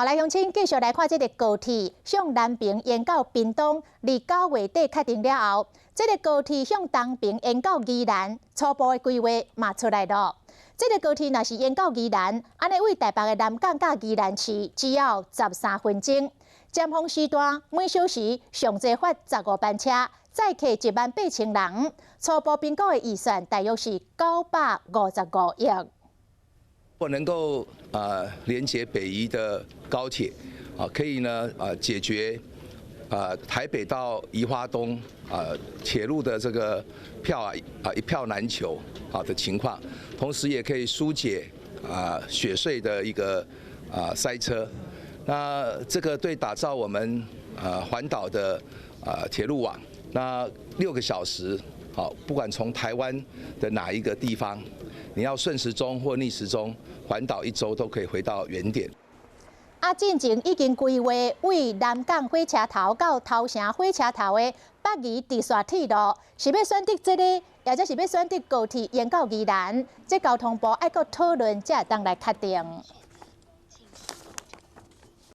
好，来，乡亲继续来看这个高铁向南平延到屏东，29月底确定了后，这个高铁向东平延到宜兰，初步的规划嘛出来了。这个高铁若是延到宜兰，安尼为台北的南港到宜兰市只要13分钟。尖峰时段每小时上最发15班车，载客18000人，初步评估的预算大约是955亿。如果能够连接北宜的高铁，可以呢解决台北到宜花东铁路的这个票一票难求的情况，同时也可以疏解雪隧的一个塞车。那这个对打造我们环岛的铁路网，那6个小时，不管从台湾的哪一个地方，你要顺时钟或逆时钟环岛1周都可以回到原点。进前已经规划为南港火车头到头城火车头的北宜直线铁路，是要选择这个，或者是要选择高铁延到宜兰，这交通部爱搁讨论才会当来确定。